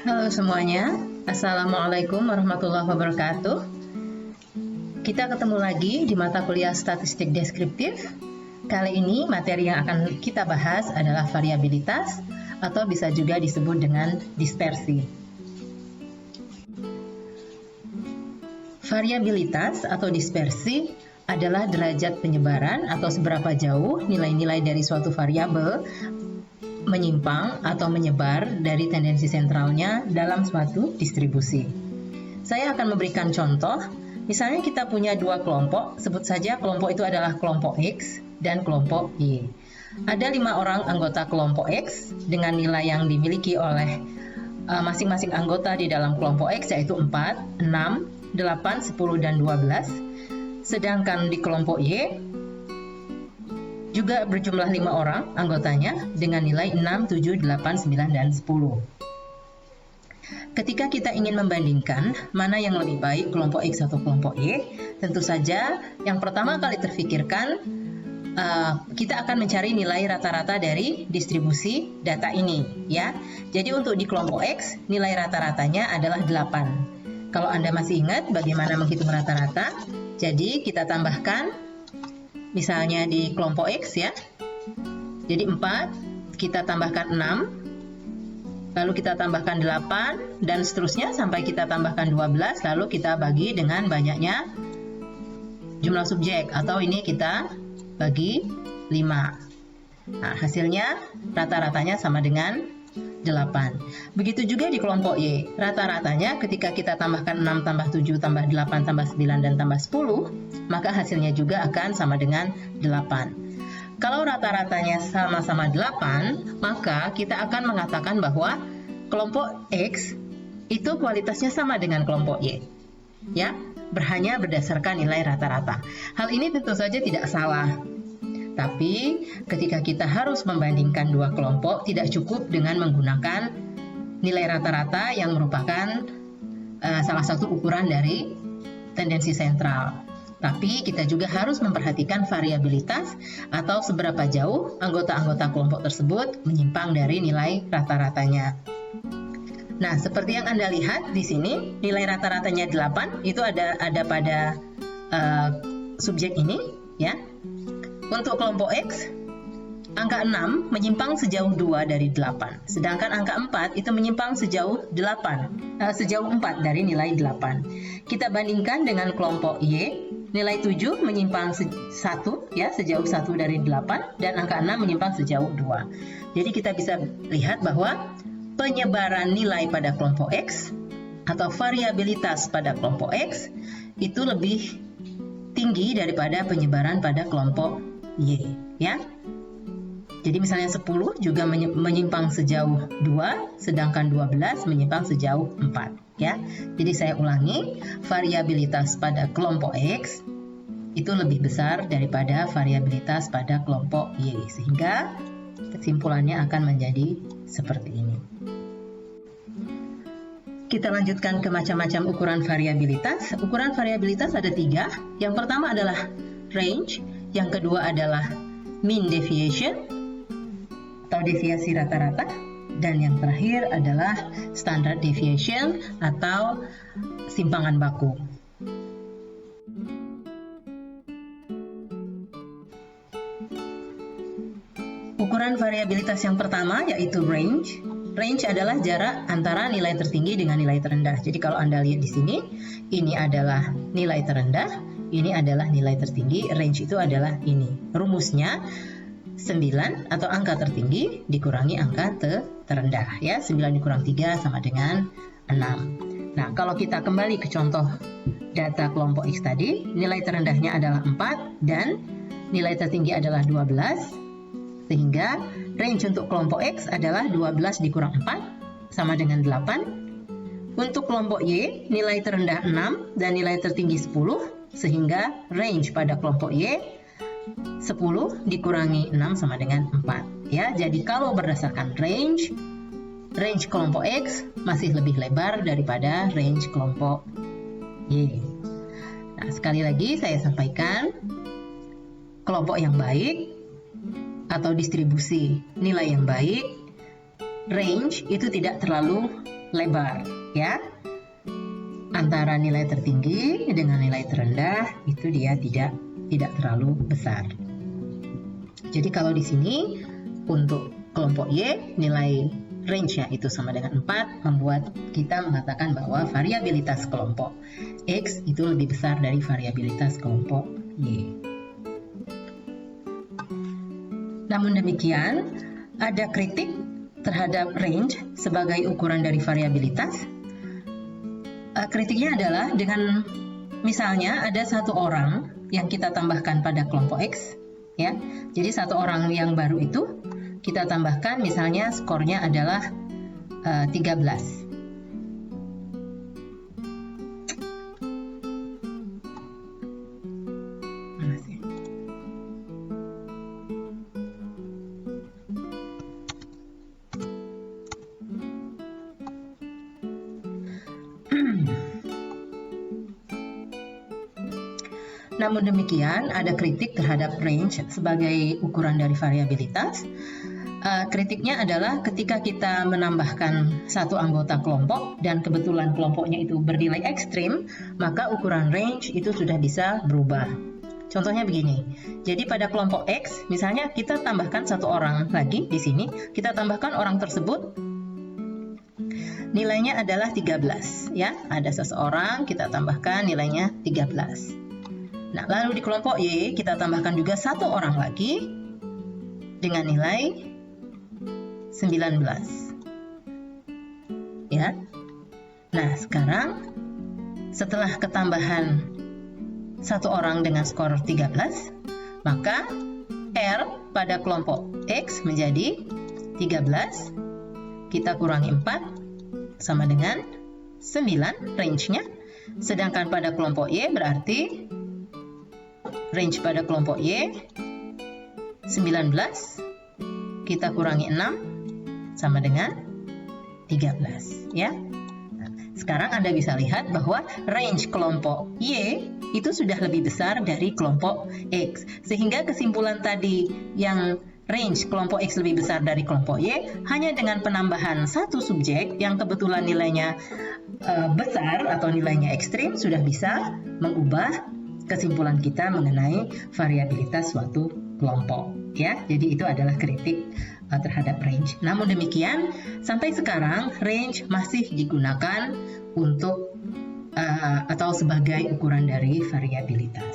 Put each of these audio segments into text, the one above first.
Halo semuanya, Assalamualaikum warahmatullahi wabarakatuh. Kita ketemu lagi di mata kuliah statistik deskriptif. Kali ini materi yang akan kita bahas adalah variabilitas atau bisa juga disebut dengan dispersi. Variabilitas atau dispersi adalah derajat penyebaran atau seberapa jauh nilai-nilai dari suatu variabel menyimpang atau menyebar dari tendensi sentralnya dalam suatu distribusi. Saya akan memberikan contoh. Misalnya kita punya dua kelompok, sebut saja kelompok itu adalah kelompok X dan kelompok Y. Ada 5 orang anggota kelompok X dengan nilai yang dimiliki oleh masing-masing anggota di dalam kelompok X yaitu 4, 6, 8, 10, dan 12. Sedangkan di kelompok Y juga berjumlah 5 orang anggotanya dengan nilai 6, 7, 8, 9, dan 10. Ketika kita ingin membandingkan mana yang lebih baik kelompok X atau kelompok Y, tentu saja yang pertama kali terfikirkan kita akan mencari nilai rata-rata dari distribusi data ini, ya. Jadi untuk di kelompok X, nilai rata-ratanya adalah 8. Kalau Anda masih ingat bagaimana menghitung rata-rata, jadi kita tambahkan misalnya di kelompok X ya. Jadi 4, kita tambahkan 6, lalu kita tambahkan 8, dan seterusnya sampai kita tambahkan 12, lalu kita bagi dengan banyaknya jumlah subjek, atau ini kita bagi 5. Nah, hasilnya rata-ratanya sama dengan 8. Begitu juga di kelompok Y. Rata-ratanya ketika kita tambahkan 6 tambah 7 tambah 8 tambah 9 dan tambah 10, maka hasilnya juga akan sama dengan 8. Kalau rata-ratanya sama-sama 8, maka kita akan mengatakan bahwa kelompok X itu kualitasnya sama dengan kelompok Y. Ya, hanya berdasarkan nilai rata-rata. Hal ini tentu saja tidak salah. Tapi ketika kita harus membandingkan dua kelompok, tidak cukup dengan menggunakan nilai rata-rata yang merupakan salah satu ukuran dari tendensi sentral. Tapi kita juga harus memperhatikan variabilitas atau seberapa jauh anggota-anggota kelompok tersebut menyimpang dari nilai rata-ratanya. Nah, seperti yang Anda lihat di sini, nilai rata-ratanya 8, itu ada pada subjek ini, ya. Untuk kelompok X, angka 6 menyimpang sejauh 2 dari 8, sedangkan angka 4 itu menyimpang sejauh 4 dari nilai 8. Kita bandingkan dengan kelompok Y, nilai 7 menyimpang 1 ya, sejauh 1 dari 8, dan angka 6 menyimpang sejauh 2. Jadi kita bisa lihat bahwa penyebaran nilai pada kelompok X atau variabilitas pada kelompok X itu lebih tinggi daripada penyebaran pada kelompok Y, ya. Jadi misalnya 10 juga menyimpang sejauh 2, sedangkan 12 menyimpang sejauh 4, ya. Jadi saya ulangi, variabilitas pada kelompok X itu lebih besar daripada variabilitas pada kelompok Y, sehingga kesimpulannya akan menjadi seperti ini. Kita lanjutkan ke macam-macam ukuran variabilitas. Ukuran variabilitas ada 3. Yang pertama adalah range, yang kedua adalah mean deviation atau deviasi rata-rata, dan yang terakhir adalah standard deviation atau simpangan baku. Ukuran variabilitas yang pertama yaitu range. Range adalah jarak antara nilai tertinggi dengan nilai terendah. Jadi kalau Anda lihat di sini, ini adalah nilai terendah, ini adalah nilai tertinggi. Range itu adalah ini. Rumusnya 9 atau angka tertinggi dikurangi angka terendah, ya. 9 dikurang 3 sama dengan 6. Nah, kalau kita kembali ke contoh data kelompok X tadi, nilai terendahnya adalah 4 dan nilai tertinggi adalah 12. Sehingga range untuk kelompok X adalah 12 dikurang 4 sama dengan 8. Untuk kelompok Y, nilai terendah 6 dan nilai tertinggi 10, sehingga range pada kelompok Y 10 dikurangi 6 sama dengan 4. Ya, jadi kalau berdasarkan range kelompok X masih lebih lebar daripada range kelompok Y. Nah, sekali lagi saya sampaikan, kelompok yang baik atau distribusi nilai yang baik, range itu tidak terlalu lebar, ya. Antara nilai tertinggi dengan nilai terendah itu dia tidak terlalu besar. Jadi kalau di sini untuk kelompok Y nilai range-nya itu sama dengan 4, membuat kita mengatakan bahwa variabilitas kelompok X itu lebih besar dari variabilitas kelompok Y. Namun demikian, ada kritik terhadap range sebagai ukuran dari variabilitas. Kritiknya adalah dengan misalnya ada satu orang yang kita tambahkan pada kelompok X, ya. Jadi satu orang yang baru itu kita tambahkan misalnya skornya adalah 13. Namun demikian, ada kritik terhadap range sebagai ukuran dari variabilitas. Kritiknya adalah ketika kita menambahkan satu anggota kelompok dan kebetulan kelompoknya itu bernilai ekstrim, maka ukuran range itu sudah bisa berubah. Contohnya begini, jadi pada kelompok X, misalnya kita tambahkan satu orang lagi di sini, kita tambahkan orang tersebut, nilainya adalah 13, ya. Ada seseorang, kita tambahkan nilainya 13. Nah, lalu di kelompok Y, kita tambahkan juga satu orang lagi dengan nilai 19. Ya. Nah, sekarang setelah ketambahan satu orang dengan skor 13, maka R pada kelompok X menjadi 13, kita kurangi 4 sama dengan 9 range-nya. Sedangkan pada kelompok Y berarti range pada kelompok Y 19, kita kurangi 6 sama dengan 13, ya. Sekarang Anda bisa lihat bahwa range kelompok Y itu sudah lebih besar dari kelompok X. Sehingga kesimpulan tadi yang range kelompok X lebih besar dari kelompok Y hanya dengan penambahan satu subjek yang kebetulan nilainya besar atau nilainya ekstrim sudah bisa mengubah kesimpulan kita mengenai variabilitas suatu kelompok, ya. Jadi itu adalah kritik terhadap range. Namun demikian, sampai sekarang range masih digunakan untuk atau sebagai ukuran dari variabilitas.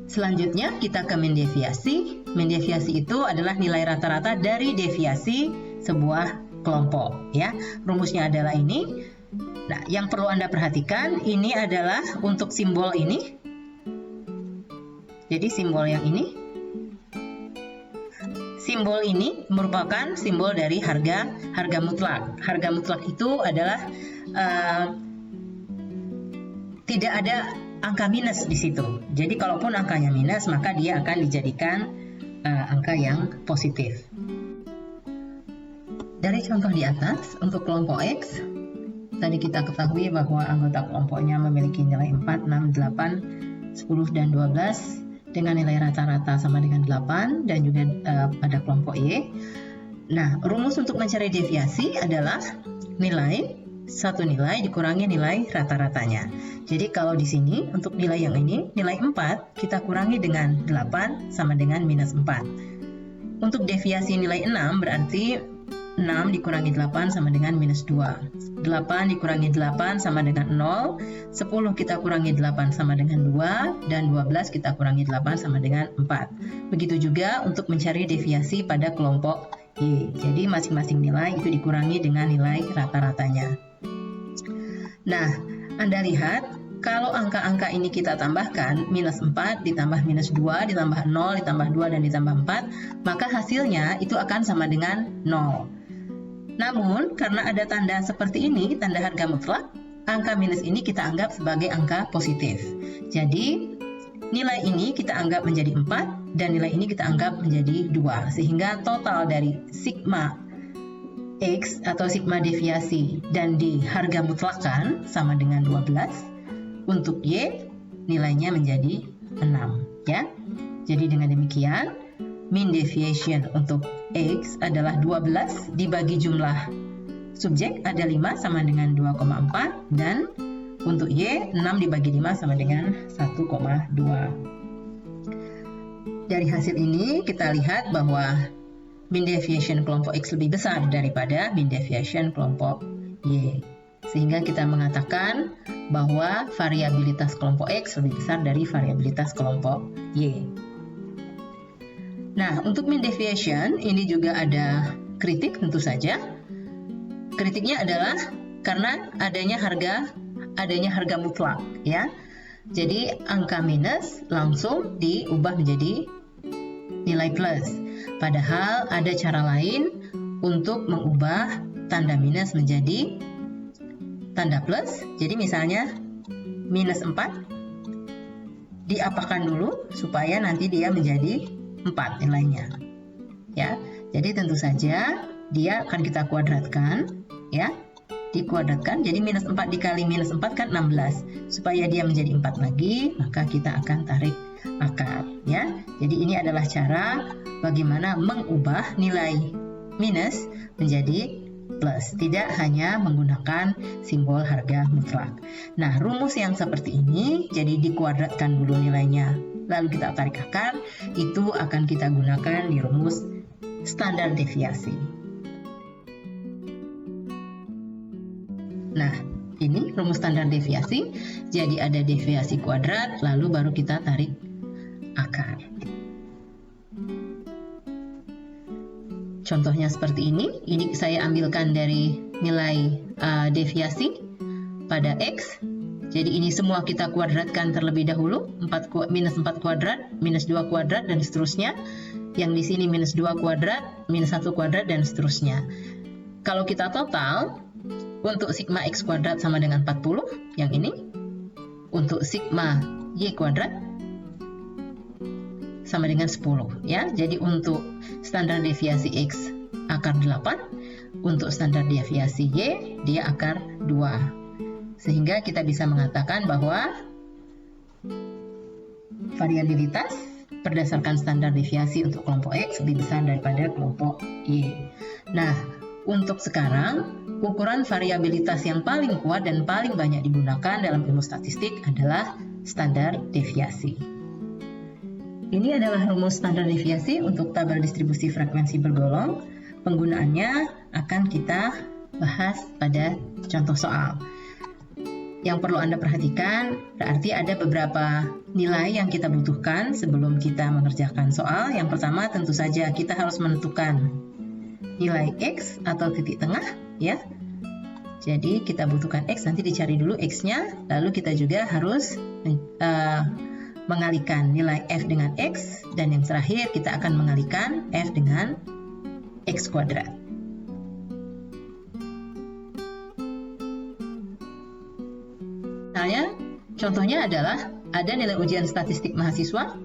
Selanjutnya kita ke mean deviasi. Mean deviasi itu adalah nilai rata-rata dari deviasi sebuah kelompok, ya. Rumusnya adalah ini. Nah, yang perlu Anda perhatikan ini adalah untuk simbol ini. Jadi simbol yang ini. Simbol ini merupakan simbol dari harga mutlak. Harga mutlak itu adalah tidak ada angka minus di situ. Jadi kalaupun angkanya minus, maka dia akan dijadikan angka yang positif. Dari contoh di atas, untuk kelompok X, tadi kita ketahui bahwa anggota kelompoknya memiliki nilai 4, 6, 8, 10, dan 12 dengan nilai rata-rata sama dengan 8 dan juga pada kelompok Y. Nah, rumus untuk mencari deviasi adalah satu nilai dikurangi nilai rata-ratanya. Jadi kalau di sini untuk nilai yang ini, nilai 4 kita kurangi dengan 8 sama dengan minus 4. Untuk deviasi nilai 6 berarti 6 dikurangi 8 sama dengan minus 2. 8 dikurangi 8 sama dengan 0. 10 kita kurangi 8 sama dengan 2. Dan 12 kita kurangi 8 sama dengan 4. Begitu juga untuk mencari deviasi pada kelompok Y. Jadi masing-masing nilai itu dikurangi dengan nilai rata-ratanya. Nah, Anda lihat kalau angka-angka ini kita tambahkan, minus 4 ditambah minus 2 ditambah 0 ditambah 2 dan ditambah 4, maka hasilnya itu akan sama dengan 0. Namun, karena ada tanda seperti ini, tanda harga mutlak, angka minus ini kita anggap sebagai angka positif. Jadi, nilai ini kita anggap menjadi 4, dan nilai ini kita anggap menjadi 2. Sehingga total dari sigma X atau sigma deviasi dan di harga mutlakan sama dengan 12. Untuk Y, nilainya menjadi 6. Ya. Jadi dengan demikian, mean deviation untuk X adalah 12 dibagi jumlah subjek ada 5 sama dengan 2,4 dan untuk Y 6 dibagi 5 sama dengan 1,2. Dari hasil ini kita lihat bahwa mean deviation kelompok X lebih besar daripada mean deviation kelompok Y. Sehingga kita mengatakan bahwa variabilitas kelompok X lebih besar dari variabilitas kelompok Y. Nah, untuk mean deviation ini juga ada kritik tentu saja. Kritiknya adalah karena adanya harga mutlak, ya. Jadi angka minus langsung diubah menjadi nilai plus. Padahal ada cara lain untuk mengubah tanda minus menjadi tanda plus. Jadi misalnya minus 4 diapakan dulu supaya nanti dia menjadi 4 nilainya, ya. Jadi tentu saja dia akan kita kuadratkan, ya, dikuadratkan. Jadi minus 4 dikali minus 4 kan 16. Supaya dia menjadi 4 lagi, maka kita akan tarik akar, ya. Jadi ini adalah cara bagaimana mengubah nilai minus menjadi plus, tidak hanya menggunakan simbol harga mutlak. Nah, rumus yang seperti ini jadi dikuadratkan dulu nilainya, lalu kita tarik akar, itu akan kita gunakan di rumus standar deviasi. Nah, ini rumus standar deviasi, jadi ada deviasi kuadrat, lalu baru kita tarik akar. Contohnya seperti ini saya ambilkan dari nilai deviasi pada X. Jadi ini semua kita kuadratkan terlebih dahulu, minus 4 kuadrat, minus 2 kuadrat, dan seterusnya. Yang di sini minus 2 kuadrat, minus 1 kuadrat, dan seterusnya. Kalau kita total, untuk sigma X kuadrat sama dengan 40, yang ini. Untuk sigma Y kuadrat sama dengan 10, ya. Jadi untuk standar deviasi X akar 8, untuk standar deviasi Y dia akar 2. Sehingga kita bisa mengatakan bahwa variabilitas berdasarkan standar deviasi untuk kelompok X lebih besar daripada kelompok Y. Nah, untuk sekarang, ukuran variabilitas yang paling kuat dan paling banyak digunakan dalam ilmu statistik adalah standar deviasi. Ini adalah rumus standar deviasi untuk tabel distribusi frekuensi bergolong. Penggunaannya akan kita bahas pada contoh soal. Yang perlu Anda perhatikan, berarti ada beberapa nilai yang kita butuhkan sebelum kita mengerjakan soal. Yang pertama tentu saja kita harus menentukan nilai X atau titik tengah, ya. Jadi kita butuhkan X, nanti dicari dulu X-nya, lalu kita juga harus mengalikan nilai F dengan X, dan yang terakhir kita akan mengalikan F dengan X kuadrat. Misalnya, contohnya adalah ada nilai ujian statistik mahasiswa,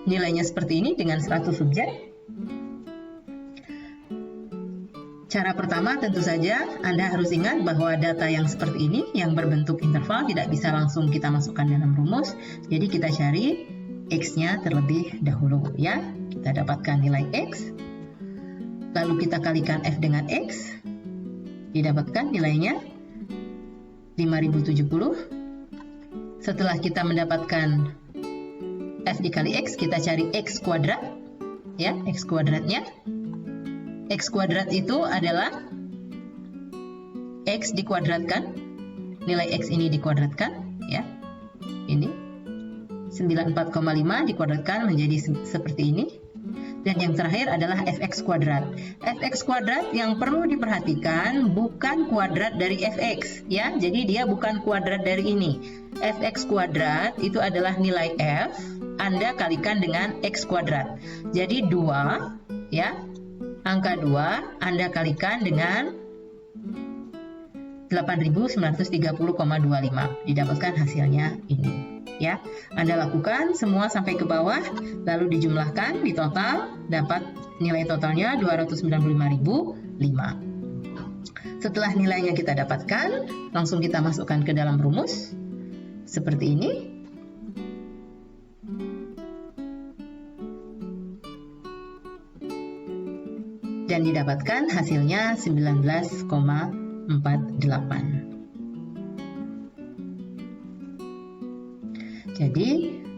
nilainya seperti ini dengan 100 subjek. Cara pertama tentu saja Anda harus ingat bahwa data yang seperti ini, yang berbentuk interval, tidak bisa langsung kita masukkan dalam rumus. Jadi kita cari X-nya terlebih dahulu, ya. Kita dapatkan nilai X, lalu kita kalikan F dengan X, didapatkan nilainya 5070. Setelah kita mendapatkan F dikali X, kita cari X kuadrat, ya, X kuadratnya. X kuadrat itu adalah X dikuadratkan, nilai X ini dikuadratkan, ya, ini 94,5 dikuadratkan menjadi seperti ini. Dan yang terakhir adalah fx kuadrat. Fx kuadrat yang perlu diperhatikan bukan kuadrat dari fx, ya. Jadi dia bukan kuadrat dari ini. Fx kuadrat itu adalah nilai f Anda kalikan dengan x kuadrat. Jadi 2, ya. Angka 2 Anda kalikan dengan 8.930,25. Didapatkan hasilnya ini, ya. Anda lakukan semua sampai ke bawah, lalu dijumlahkan, di total dapat nilai totalnya 295.005. Setelah nilainya kita dapatkan, langsung kita masukkan ke dalam rumus seperti ini. dan didapatkan hasilnya 19,48. Jadi,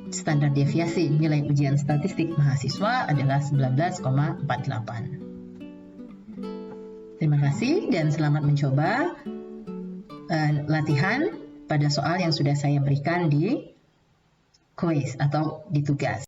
standar deviasi nilai ujian statistik mahasiswa adalah 19,48. Terima kasih dan selamat mencoba latihan pada soal yang sudah saya berikan di kuis atau di tugas.